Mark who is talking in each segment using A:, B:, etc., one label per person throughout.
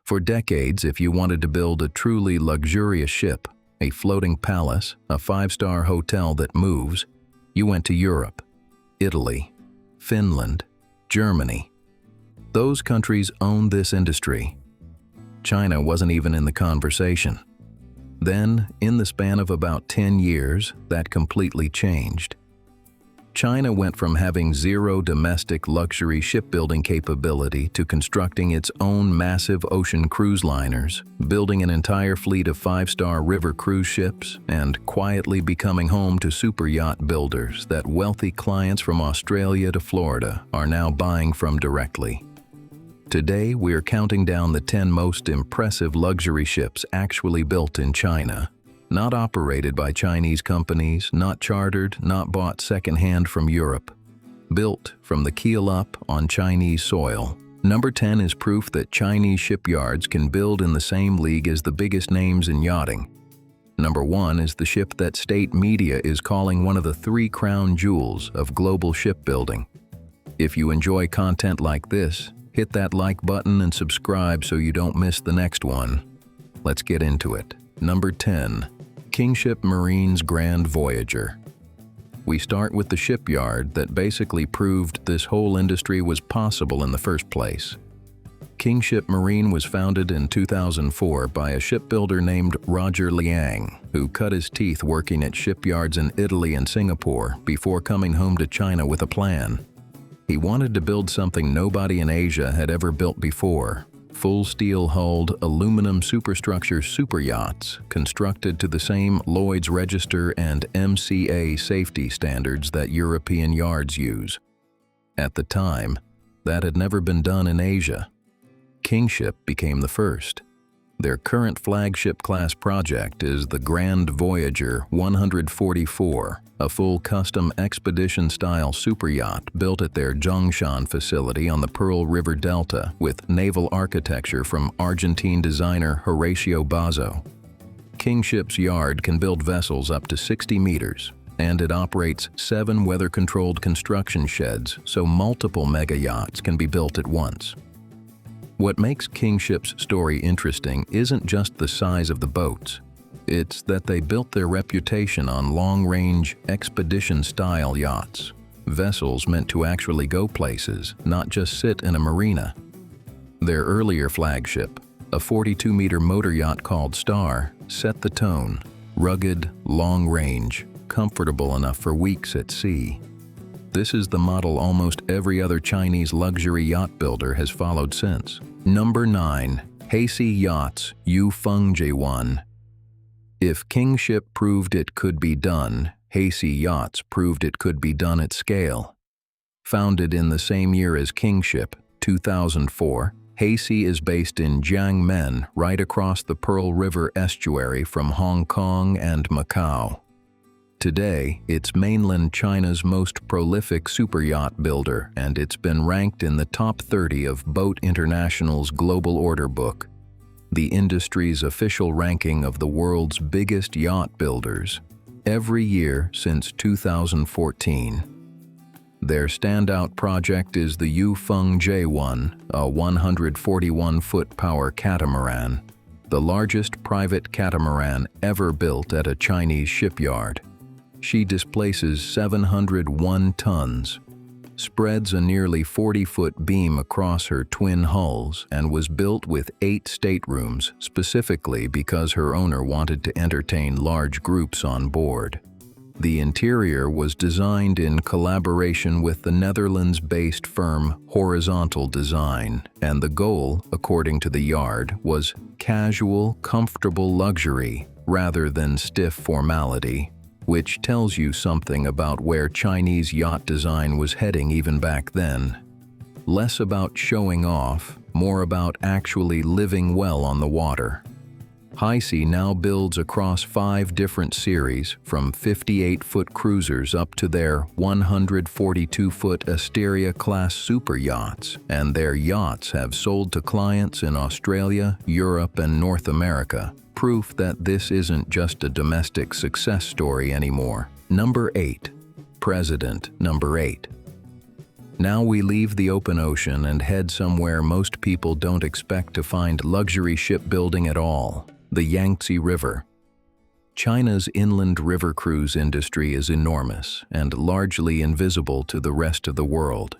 A: For decades, if you wanted to build a truly luxurious ship, a floating palace, a five-star hotel that moves, you went to Europe, Italy, Finland, Germany. Those countries owned this industry. China wasn't even in the conversation. Then, in the span of about 10 years, that completely changed. China went from having zero domestic luxury shipbuilding capability to constructing its own massive ocean cruise liners, building an entire fleet of five-star river cruise ships, and quietly becoming home to super yacht builders that wealthy clients from Australia to Florida are now buying from directly. Today, we're counting down the 10 most impressive luxury ships actually built in China. Not operated by Chinese companies, not chartered, not bought secondhand from Europe. Built from the keel up on Chinese soil. Number 10 is proof that Chinese shipyards can build in the same league as the biggest names in yachting. Number 1 is the ship that state media is calling one of the 3 crown jewels of global shipbuilding. If you enjoy content like this, hit that like button and subscribe so you don't miss the next one. Let's get into it. Number 10. Kingship Marine's Grand Voyager. We start with the shipyard that basically proved this whole industry was possible in the first place. Kingship Marine was founded in 2004 by a shipbuilder named Roger Liang, who cut his teeth working at shipyards in Italy and Singapore before coming home to China with a plan. He wanted to build something nobody in Asia had ever built before. Full steel-hulled, aluminum superstructure superyachts constructed to the same Lloyd's Register and MCA safety standards that European yards use. At the time, that had never been done in Asia. Kingship became the first. Their current flagship class project is the Grand Voyager 144, a full custom expedition-style superyacht built at their Zhongshan facility on the Pearl River Delta with naval architecture from Argentine designer Horacio Bazzo. Kingship's yard can build vessels up to 60 meters, and it operates 7 weather-controlled construction sheds so multiple mega yachts can be built at once. What makes Kingship's story interesting isn't just the size of the boats. It's that they built their reputation on long-range, expedition-style yachts. Vessels meant to actually go places, not just sit in a marina. Their earlier flagship, a 42-meter motor yacht called Star, set the tone. Rugged, long-range, comfortable enough for weeks at sea. This is the model almost every other Chinese luxury yacht builder has followed since. Number 9. Haisi Yachts Yufeng J1. If Kingship proved it could be done, Haisi Yachts proved it could be done at scale. Founded in the same year as Kingship, 2004, Haisi is based in Jiangmen, right across the Pearl River estuary from Hong Kong and Macau. Today, it's mainland China's most prolific superyacht builder, and it's been ranked in the top 30 of Boat International's Global Order Book, the industry's official ranking of the world's biggest yacht builders, every year since 2014. Their standout project is the Yufeng J1, a 141-foot power catamaran, the largest private catamaran ever built at a Chinese shipyard. She displaces 701 tons, spreads a nearly 40-foot beam across her twin hulls, and was built with 8 staterooms specifically because her owner wanted to entertain large groups on board. The interior was designed in collaboration with the Netherlands-based firm Horizontal Design, and the goal, according to the yard, was casual, comfortable luxury rather than stiff formality, which tells you something about where Chinese yacht design was heading even back then. Less about showing off, more about actually living well on the water. Haisi now builds across 5 different series, from 58-foot cruisers up to their 142-foot Asteria-class super yachts, and their yachts have sold to clients in Australia, Europe, and North America. Proof that this isn't just a domestic success story anymore. Number 8. President Number 8. Now we leave the open ocean and head somewhere most people don't expect to find luxury shipbuilding at all: the Yangtze River. China's inland river cruise industry is enormous and largely invisible to the rest of the world.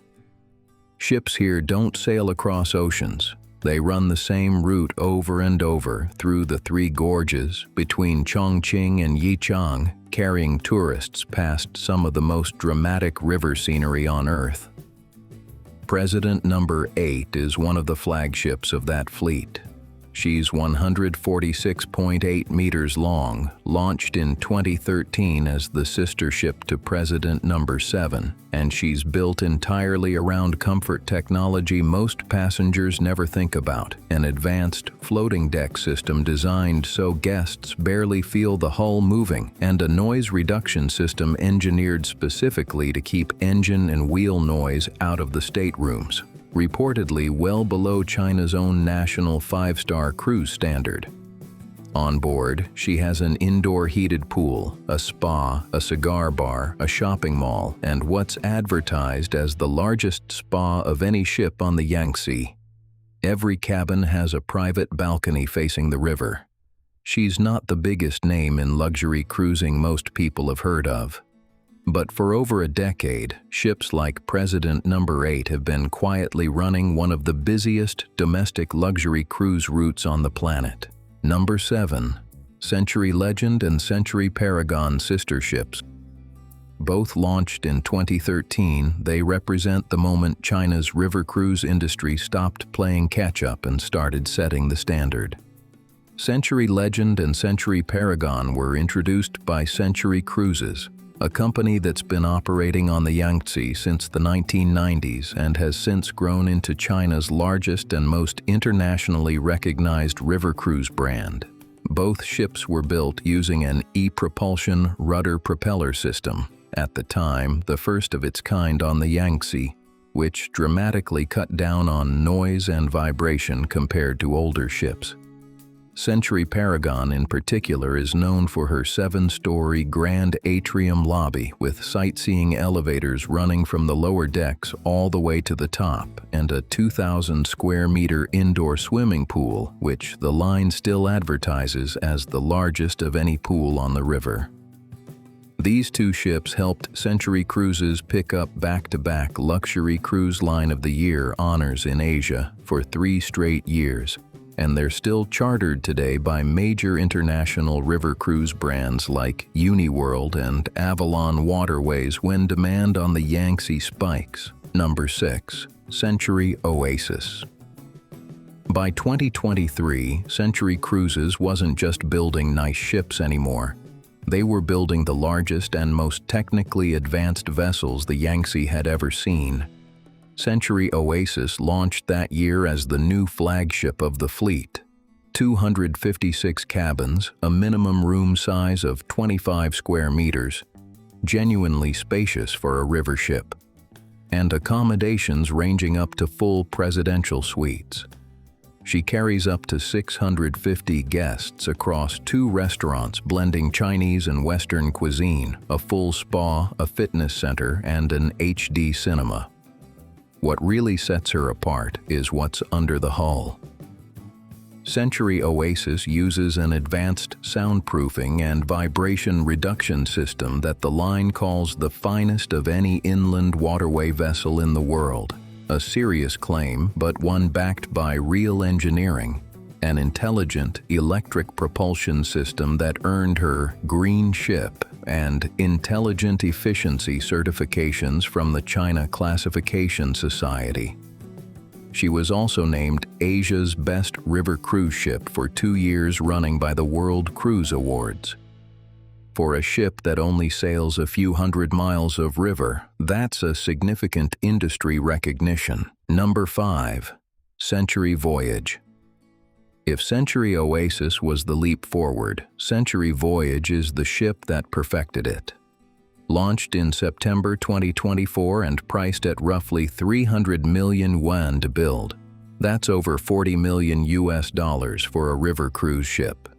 A: Ships here don't sail across oceans. They run the same route over and over through the three gorges between Chongqing and Yichang, carrying tourists past some of the most dramatic river scenery on Earth. President Number 8 is one of the flagships of that fleet. She's 146.8 meters long, launched in 2013 as the sister ship to President Number 7, and she's built entirely around comfort technology most passengers never think about: an advanced floating deck system designed so guests barely feel the hull moving, and a noise reduction system engineered specifically to keep engine and wheel noise out of the staterooms, reportedly well below China's own national 5-star cruise standard. On board, she has an indoor heated pool, a spa, a cigar bar, a shopping mall, and what's advertised as the largest spa of any ship on the Yangtze. Every cabin has a private balcony facing the river. She's not the biggest name in luxury cruising most people have heard of. But for over a decade, ships like President Number 8 have been quietly running one of the busiest domestic luxury cruise routes on the planet. Number 7. Century Legend and Century Paragon sister ships. Both launched in 2013, they represent the moment China's river cruise industry stopped playing catch-up and started setting the standard. Century Legend and Century Paragon were introduced by Century Cruises, a company that's been operating on the Yangtze since the 1990s and has since grown into China's largest and most internationally recognized river cruise brand. Both ships were built using an e-propulsion rudder propeller system, at the time the first of its kind on the Yangtze, which dramatically cut down on noise and vibration compared to older ships. Century Paragon in particular is known for her 7-story grand atrium lobby with sightseeing elevators running from the lower decks all the way to the top, and a 2,000 square meter indoor swimming pool, which the line still advertises as the largest of any pool on the river. These two ships helped Century Cruises pick up back-to-back Luxury Cruise Line of the Year honors in Asia for 3 straight years, and they're still chartered today by major international river cruise brands like Uniworld and Avalon Waterways when demand on the Yangtze spikes. Number 6. Century Oasis. By 2023, Century Cruises wasn't just building nice ships anymore. They were building the largest and most technically advanced vessels the Yangtze had ever seen. Century Oasis launched that year as the new flagship of the fleet. 256 cabins, a minimum room size of 25 square meters, genuinely spacious for a river ship, and accommodations ranging up to full presidential suites. She carries up to 650 guests across 2 restaurants blending Chinese and Western cuisine, a full spa, a fitness center, and an HD cinema. What really sets her apart is what's under the hull. Century Oasis uses an advanced soundproofing and vibration reduction system that the line calls the finest of any inland waterway vessel in the world. A serious claim, but one backed by real engineering. An intelligent electric propulsion system that earned her Green Ship and Intelligent Efficiency certifications from the China Classification Society. She was also named Asia's Best River Cruise Ship for 2 years running by the World Cruise Awards. For a ship that only sails a few hundred miles of river, that's a significant industry recognition. Number 5. Century Voyage. If Century Oasis was the leap forward, Century Voyage is the ship that perfected it. Launched in September 2024 and priced at roughly 300 million yuan to build. That's over $40 million for a river cruise ship.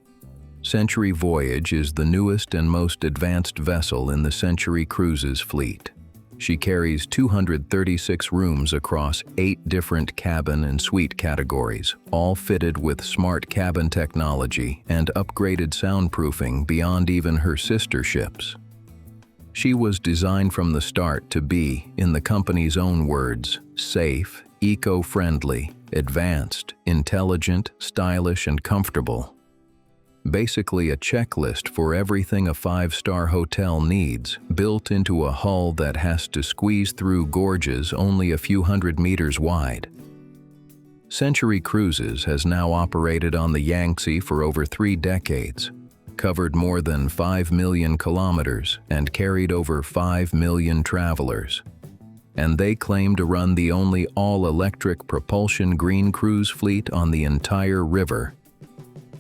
A: Century Voyage is the newest and most advanced vessel in the Century Cruises fleet. She carries 236 rooms across 8 different cabin and suite categories, all fitted with smart cabin technology and upgraded soundproofing beyond even her sister ships. She was designed from the start to be, in the company's own words, safe, eco-friendly, advanced, intelligent, stylish, and comfortable. Basically a checklist for everything a 5-star hotel needs, built into a hull that has to squeeze through gorges only a few hundred meters wide. Century Cruises has now operated on the Yangtze for over 3 decades, covered more than 5 million kilometers, and carried over 5 million travelers. And they claim to run the only all-electric propulsion green cruise fleet on the entire river.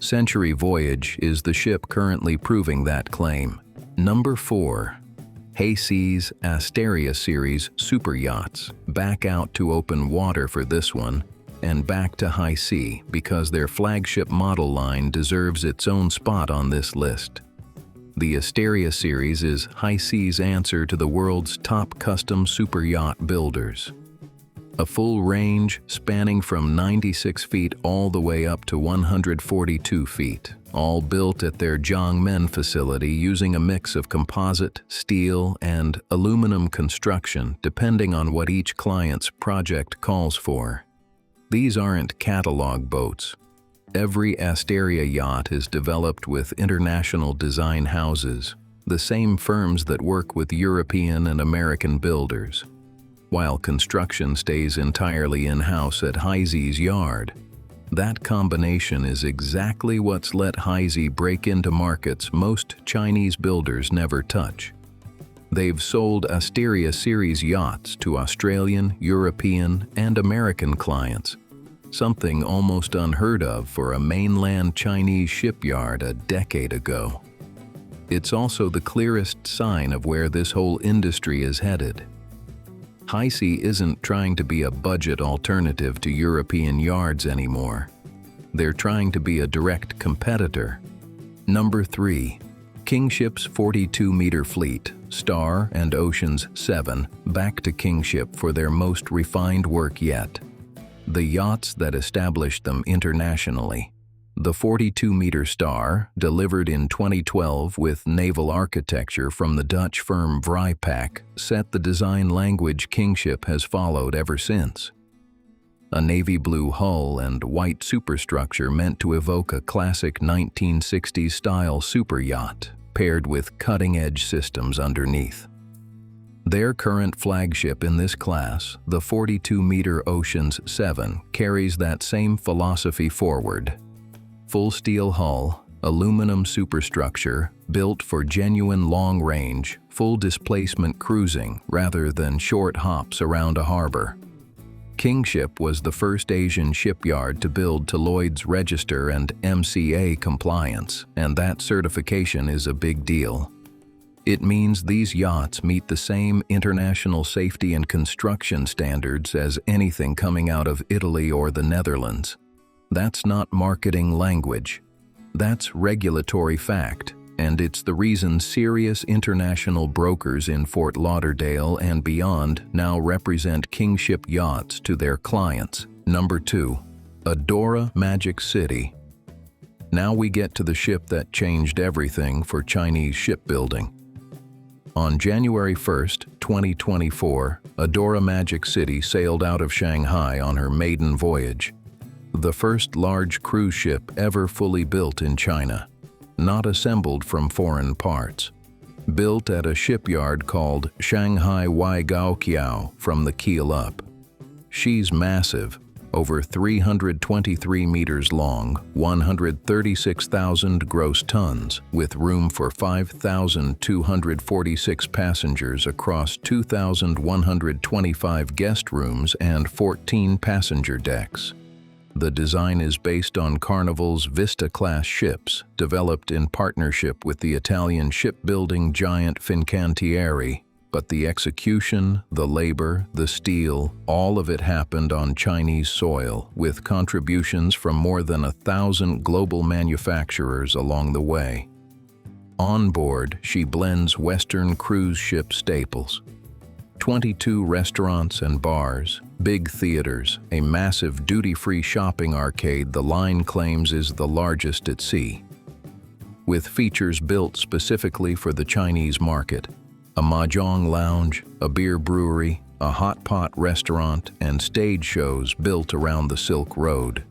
A: Century Voyage is the ship currently proving that claim. Number 4. Haysea's Asteria Series Super Yachts. Back out to open water for this one, and back to high sea because their flagship model line deserves its own spot on this list. The Asteria Series is high sea's answer to the world's top custom super yacht builders. A full range spanning from 96 feet all the way up to 142 feet, all built at their Jiangmen facility using a mix of composite, steel, and aluminum construction depending on what each client's project calls for. These aren't catalog boats. Every Asteria yacht is developed with international design houses, the same firms that work with European and American builders, while construction stays entirely in-house at Haysea's yard. That combination is exactly what's let Haisea break into markets most Chinese builders never touch. They've sold Asteria Series yachts to Australian, European, and American clients, something almost unheard of for a mainland Chinese shipyard a decade ago. It's also the clearest sign of where this whole industry is headed. Haisea isn't trying to be a budget alternative to European yards anymore. They're trying to be a direct competitor. Number 3. Kingship's 42-meter fleet, Star and Ocean's 7, back to Kingship for their most refined work yet. The yachts that established them internationally. The 42-meter Star, delivered in 2012 with naval architecture from the Dutch firm Vrypak, set the design language Kingship has followed ever since. A navy blue hull and white superstructure meant to evoke a classic 1960s style super yacht, paired with cutting-edge systems underneath. Their current flagship in this class, the 42-meter Ocean's 7, carries that same philosophy forward. Full steel hull, aluminum superstructure, built for genuine long-range, full-displacement cruising rather than short hops around a harbor. Kingship was the first Asian shipyard to build to Lloyd's Register and MCA compliance, and that certification is a big deal. It means these yachts meet the same international safety and construction standards as anything coming out of Italy or the Netherlands. That's not marketing language. That's regulatory fact, and it's the reason serious international brokers in Fort Lauderdale and beyond now represent Kingship yachts to their clients. Number 2. Adora Magic City. Now we get to the ship that changed everything for Chinese shipbuilding. On January 1, 2024, Adora Magic City sailed out of Shanghai on her maiden voyage. The first large cruise ship ever fully built in China, not assembled from foreign parts. Built at a shipyard called Shanghai Waigaoqiao from the keel up. She's massive, over 323 meters long, 136,000 gross tons, with room for 5,246 passengers across 2,125 guest rooms and 14 passenger decks. The design is based on Carnival's Vista-class ships, developed in partnership with the Italian shipbuilding giant Fincantieri, but the execution, the labor, the steel, all of it happened on Chinese soil, with contributions from more than 1,000 global manufacturers along the way. On board, she blends Western cruise ship staples. 22 restaurants and bars, big theaters, a massive duty-free shopping arcade the line claims is the largest at sea. With features built specifically for the Chinese market, a mahjong lounge, a beer brewery, a hot pot restaurant, and stage shows built around the Silk Road.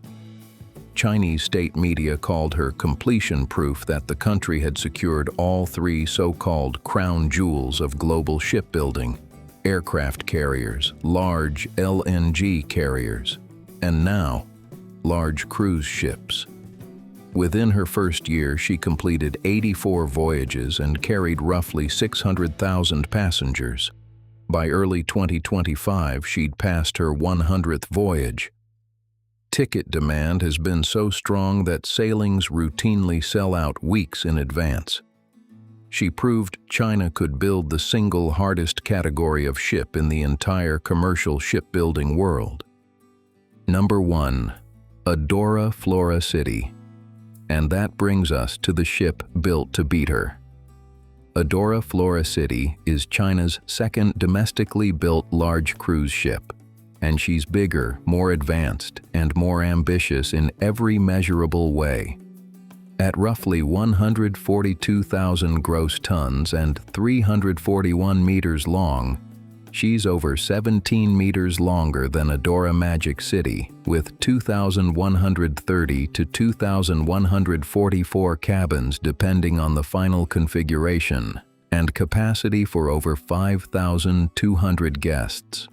A: Chinese state media called her completion proof that the country had secured all three so-called crown jewels of global shipbuilding: aircraft carriers, large LNG carriers, and now, large cruise ships. Within her first year, she completed 84 voyages and carried roughly 600,000 passengers. By early 2025, she'd passed her 100th voyage. Ticket demand has been so strong that sailings routinely sell out weeks in advance. She proved China could build the single hardest category of ship in the entire commercial shipbuilding world. Number 1. Adora Flora City. And that brings us to the ship built to beat her. Adora Flora City is China's second domestically built large cruise ship, and she's bigger, more advanced, and more ambitious in every measurable way. At roughly 142,000 gross tons and 341 meters long, she's over 17 meters longer than Adora Magic City, with 2,130 to 2,144 cabins depending on the final configuration, and capacity for over 5,200 guests.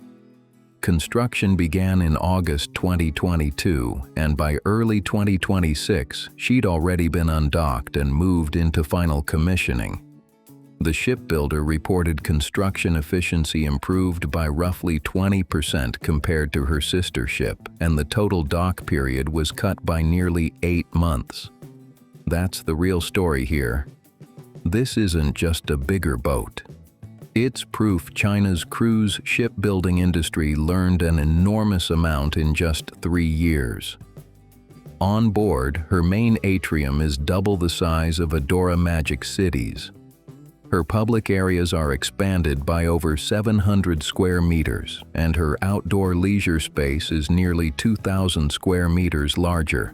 A: Construction began in August 2022, and by early 2026, she'd already been undocked and moved into final commissioning. The shipbuilder reported construction efficiency improved by roughly 20% compared to her sister ship, and the total dock period was cut by nearly 8 months. That's the real story here. This isn't just a bigger boat. It's proof China's cruise shipbuilding industry learned an enormous amount in just 3 years. On board, her main atrium is double the size of Adora Magic City's. Her public areas are expanded by over 700 square meters, and her outdoor leisure space is nearly 2,000 square meters larger.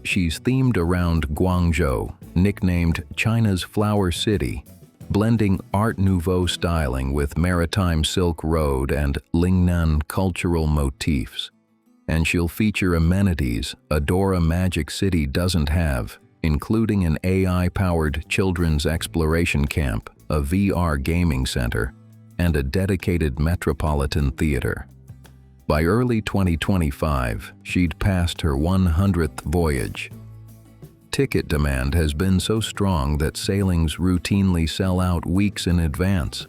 A: She's themed around Guangzhou, nicknamed China's Flower City, blending Art Nouveau styling with maritime Silk Road and Lingnan cultural motifs. And she'll feature amenities Adora Magic City doesn't have, including an AI-powered children's exploration camp, a VR gaming center, and a dedicated metropolitan theater. By early 2025, she'd passed her 100th voyage. Ticket demand has been so strong that sailings routinely sell out weeks in advance.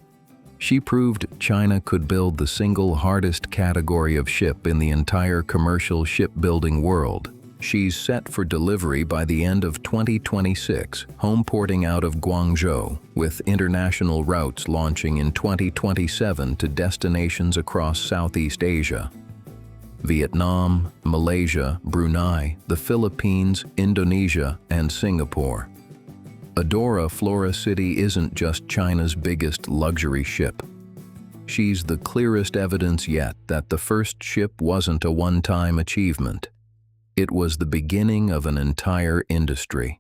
A: She proved China could build the single hardest category of ship in the entire commercial shipbuilding world. She's set for delivery by the end of 2026, home porting out of Guangzhou, with international routes launching in 2027 to destinations across Southeast Asia. Vietnam, Malaysia, Brunei, the Philippines, Indonesia, and Singapore. Adora Flora City isn't just China's biggest luxury ship. She's the clearest evidence yet that the first ship wasn't a one-time achievement. It was the beginning of an entire industry.